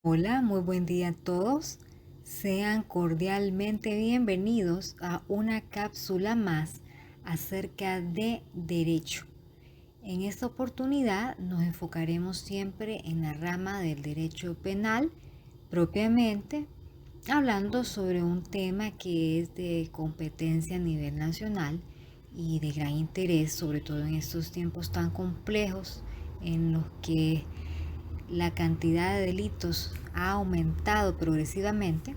Hola, muy buen día a todos. Sean cordialmente bienvenidos a una cápsula más acerca de derecho. En esta oportunidad nos enfocaremos siempre en la rama del derecho penal, propiamente hablando sobre un tema que es de competencia a nivel nacional y de gran interés, sobre todo en estos tiempos tan complejos en los que la cantidad de delitos ha aumentado progresivamente,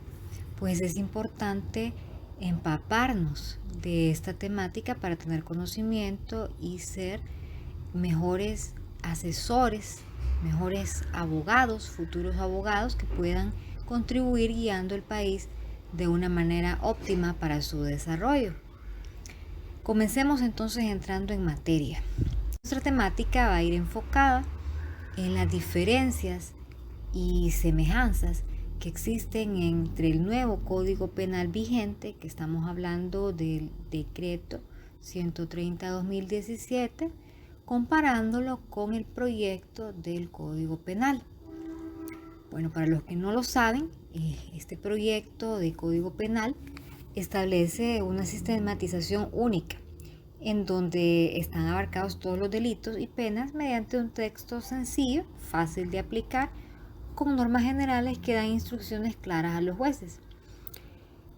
pues es importante empaparnos de esta temática para tener conocimiento y ser mejores asesores, mejores abogados, futuros abogados que puedan contribuir guiando el país de una manera óptima para su desarrollo. Comencemos entonces entrando en materia. Nuestra temática va a ir enfocada en las diferencias y semejanzas que existen entre el nuevo Código Penal vigente, que estamos hablando del decreto 130-2017, comparándolo con el proyecto del Código Penal. Bueno, para los que no lo saben, este proyecto de Código Penal establece una sistematización única en donde están abarcados todos los delitos y penas mediante un texto sencillo, fácil de aplicar, con normas generales que dan instrucciones claras a los jueces.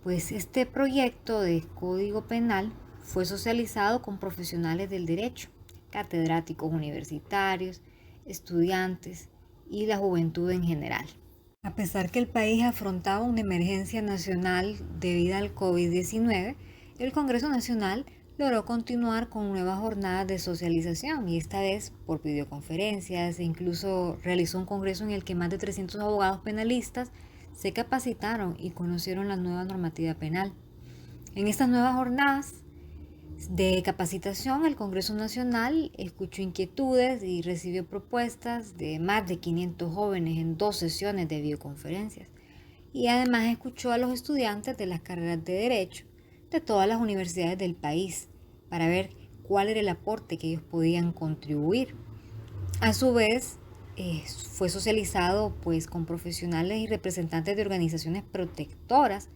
Pues este proyecto de Código Penal fue socializado con profesionales del derecho, catedráticos universitarios, estudiantes y la juventud en general. A pesar que el país afrontaba una emergencia nacional debido al COVID-19, el Congreso Nacional logró continuar con nuevas jornadas de socialización y esta vez por videoconferencias e incluso realizó un congreso en el que más de 300 abogados penalistas se capacitaron y conocieron la nueva normativa penal. En estas nuevas jornadas de capacitación, el Congreso Nacional escuchó inquietudes y recibió propuestas de más de 500 jóvenes en 2 sesiones de videoconferencias. Y además escuchó a los estudiantes de las carreras de Derecho de todas las universidades del país para ver cuál era el aporte que ellos podían contribuir. A su vez, fue socializado pues, con profesionales y representantes de organizaciones protectoras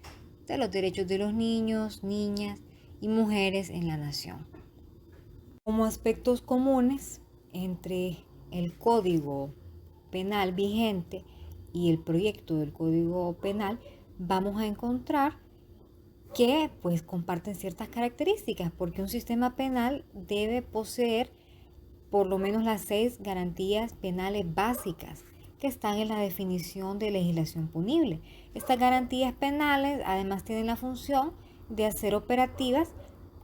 de los derechos de los niños, niñas y mujeres en la nación. Como aspectos comunes entre el Código Penal vigente y el proyecto del Código Penal, vamos a encontrar que pues comparten ciertas características, porque un sistema penal debe poseer por lo menos las 6 garantías penales básicas que están en la definición de legislación punible. Estas garantías penales además tienen la función de hacer operativas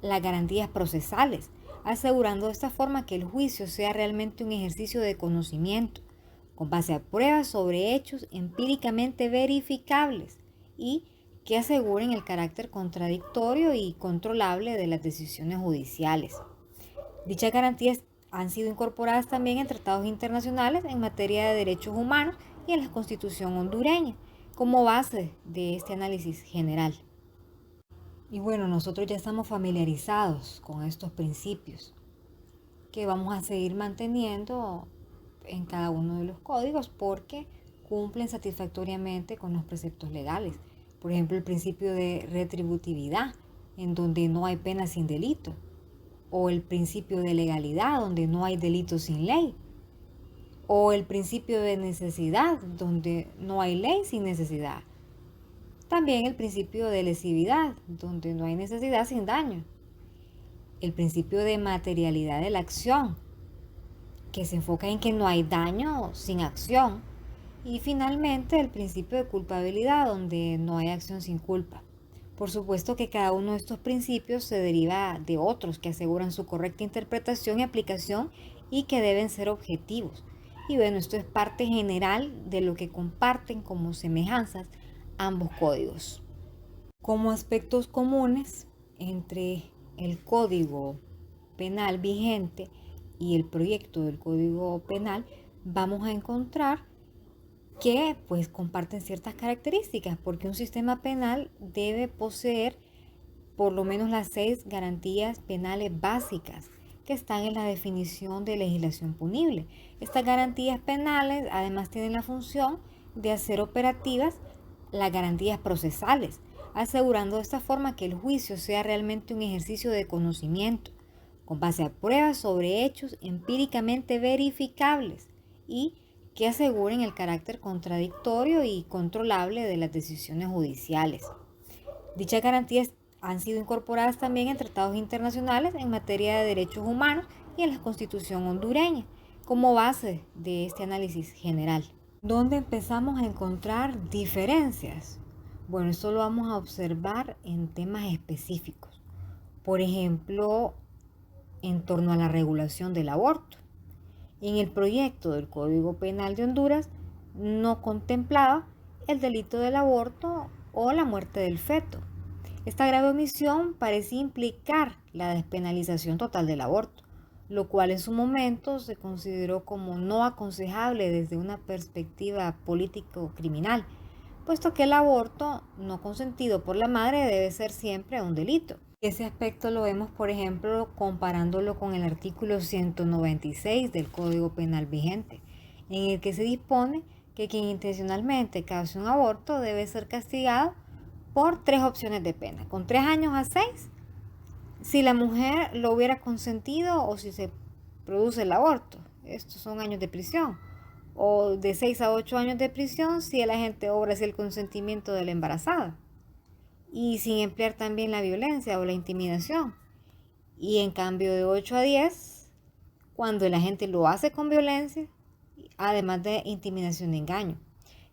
las garantías procesales, asegurando de esta forma que el juicio sea realmente un ejercicio de conocimiento, con base a pruebas sobre hechos empíricamente verificables y que aseguren el carácter contradictorio y controlable de las decisiones judiciales. Dichas garantías han sido incorporadas también en tratados internacionales en materia de derechos humanos y en la Constitución hondureña, como base de este análisis general. Y bueno, nosotros ya estamos familiarizados con estos principios que vamos a seguir manteniendo en cada uno de los códigos porque cumplen satisfactoriamente con los preceptos legales. Por ejemplo, el principio de retributividad, en donde no hay pena sin delito, o el principio de legalidad, donde no hay delito sin ley, o el principio de necesidad, donde no hay ley sin necesidad. También el principio de lesividad, donde no hay necesidad sin daño. El principio de materialidad de la acción, que se enfoca en que no hay daño sin acción. Y finalmente el principio de culpabilidad, donde no hay acción sin culpa. Por supuesto que cada uno de estos principios se deriva de otros que aseguran su correcta interpretación y aplicación y que deben ser objetivos. Y bueno, esto es parte general de lo que comparten como semejanzas ambos códigos. Como aspectos comunes entre el Código Penal vigente y el proyecto del Código Penal, vamos a encontrar que pues comparten ciertas características, porque un sistema penal debe poseer por lo menos las 6 garantías penales básicas que están en la definición de legislación punible. Estas garantías penales además tienen la función de hacer operativas las garantías procesales, asegurando de esta forma que el juicio sea realmente un ejercicio de conocimiento, con base a pruebas sobre hechos empíricamente verificables y que aseguren el carácter contradictorio y controlable de las decisiones judiciales. Dichas garantías han sido incorporadas también en tratados internacionales en materia de derechos humanos y en la Constitución hondureña, como base de este análisis general. ¿Dónde empezamos a encontrar diferencias? Bueno, esto lo vamos a observar en temas específicos. Por ejemplo, en torno a la regulación del aborto. En el proyecto del Código Penal de Honduras no contemplaba el delito del aborto o la muerte del feto. Esta grave omisión parecía implicar la despenalización total del aborto, lo cual en su momento se consideró como no aconsejable desde una perspectiva político-criminal, puesto que el aborto no consentido por la madre debe ser siempre un delito. Ese aspecto lo vemos, por ejemplo, comparándolo con el artículo 196 del Código Penal vigente, en el que se dispone que quien intencionalmente cause un aborto debe ser castigado por 3 opciones de pena, con 3 años a 6, si la mujer lo hubiera consentido o si se produce el aborto. Estos son años de prisión. O de 6 a 8 años de prisión si el agente obra sin el consentimiento de la embarazada. Y sin emplear también la violencia o la intimidación. Y en cambio de 8 a 10, cuando el agente lo hace con violencia, además de intimidación y engaño.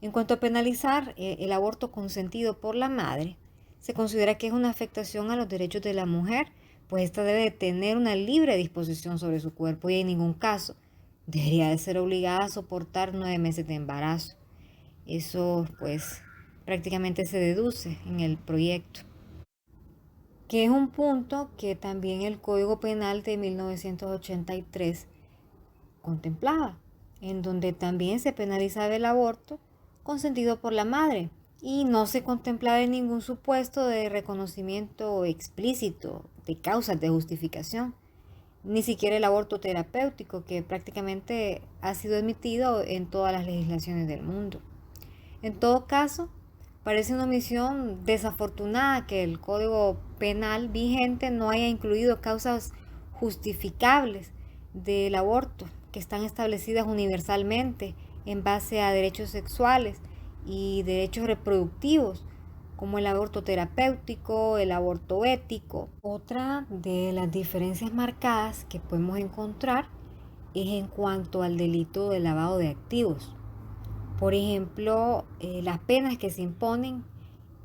En cuanto a penalizar el aborto consentido por la madre, se considera que es una afectación a los derechos de la mujer, pues ésta debe de tener una libre disposición sobre su cuerpo y en ningún caso debería de ser obligada a soportar 9 meses de embarazo. Eso pues prácticamente se deduce en el proyecto, que es un punto que también el Código Penal de 1983 contemplaba, en donde también se penalizaba el aborto consentido por la madre y no se contemplaba en ningún supuesto de reconocimiento explícito de causas de justificación, ni siquiera el aborto terapéutico, que prácticamente ha sido admitido en todas las legislaciones del mundo. En todo caso, parece una omisión desafortunada que el Código Penal vigente no haya incluido causas justificables del aborto que están establecidas universalmente en base a derechos sexuales y derechos reproductivos, como el aborto terapéutico, el aborto ético. Otra de las diferencias marcadas que podemos encontrar es en cuanto al delito de lavado de activos. Por ejemplo, las penas que se imponen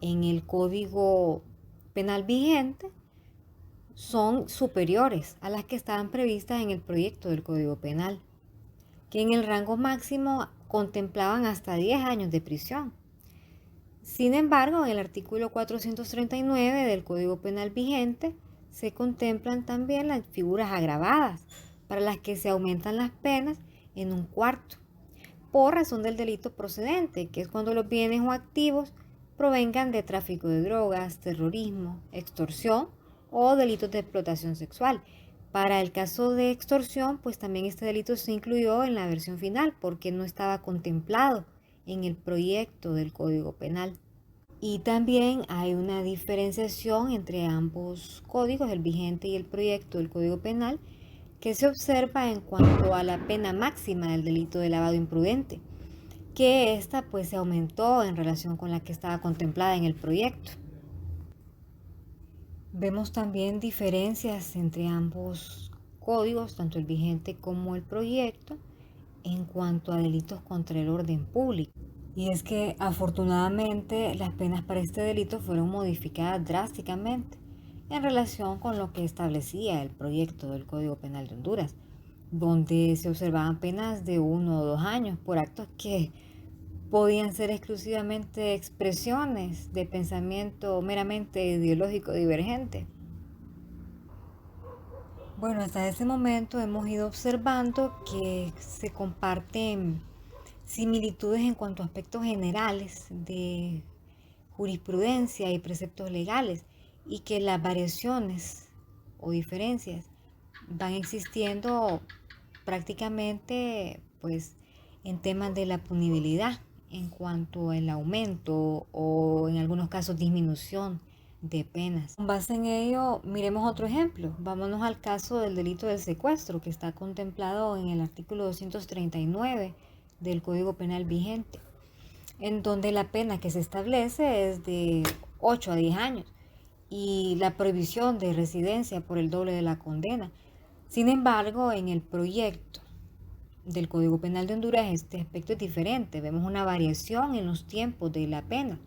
en el Código Penal vigente son superiores a las que estaban previstas en el proyecto del Código Penal, que en el rango máximo contemplaban hasta 10 años de prisión. Sin embargo, en el artículo 439 del Código Penal vigente se contemplan también las figuras agravadas, para las que se aumentan las penas en un cuarto, por razón del delito procedente, que es cuando los bienes o activos provengan de tráfico de drogas, terrorismo, extorsión o delitos de explotación sexual. Para el caso de extorsión, pues también este delito se incluyó en la versión final porque no estaba contemplado en el proyecto del Código Penal. Y también hay una diferenciación entre ambos códigos, el vigente y el proyecto del Código Penal, que se observa en cuanto a la pena máxima del delito de lavado imprudente, que esta pues se aumentó en relación con la que estaba contemplada en el proyecto. Vemos también diferencias entre ambos códigos, tanto el vigente como el proyecto, en cuanto a delitos contra el orden público. Y es que afortunadamente las penas para este delito fueron modificadas drásticamente en relación con lo que establecía el proyecto del Código Penal de Honduras, donde se observaban penas de 1 o 2 años por actos que podían ser exclusivamente expresiones de pensamiento meramente ideológico divergente. Bueno, hasta ese momento hemos ido observando que se comparten similitudes en cuanto a aspectos generales de jurisprudencia y preceptos legales y que las variaciones o diferencias van existiendo prácticamente pues en temas de la punibilidad en cuanto al aumento o en algunos casos disminución de penas. Con base en ello, miremos otro ejemplo. Vámonos al caso del delito del secuestro, que está contemplado en el artículo 239 del Código Penal vigente, en donde la pena que se establece es de 8 a 10 años y la prohibición de residencia por el doble de la condena. Sin embargo, en el proyecto del Código Penal de Honduras este aspecto es diferente. Vemos una variación en los tiempos de la pena.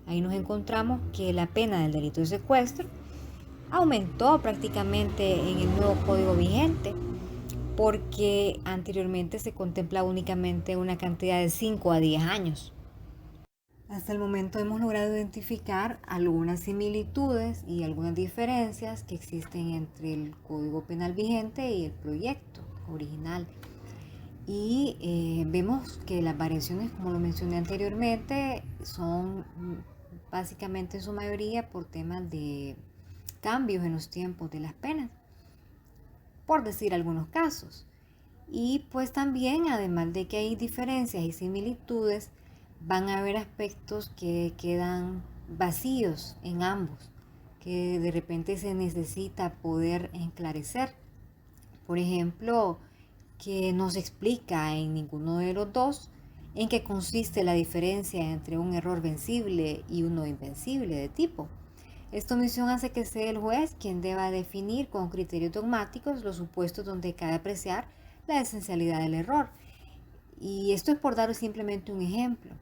Ahí nos encontramos que la pena del delito de secuestro aumentó prácticamente en el nuevo código vigente, porque anteriormente se contemplaba únicamente una cantidad de 5 a 10 años. Hasta el momento hemos logrado identificar algunas similitudes y algunas diferencias que existen entre el Código Penal vigente y el proyecto original. Y vemos que las variaciones, como lo mencioné anteriormente, son básicamente en su mayoría por temas de cambios en los tiempos de las penas, por decir algunos casos. Y pues también, además de que hay diferencias y similitudes, van a haber aspectos que quedan vacíos en ambos, que de repente se necesita poder esclarecer. Por ejemplo, que no se explica en ninguno de los dos en qué consiste la diferencia entre un error vencible y uno invencible de tipo. Esta omisión hace que sea el juez quien deba definir con criterios dogmáticos los supuestos donde cabe apreciar la esencialidad del error. Y esto es por dar simplemente un ejemplo.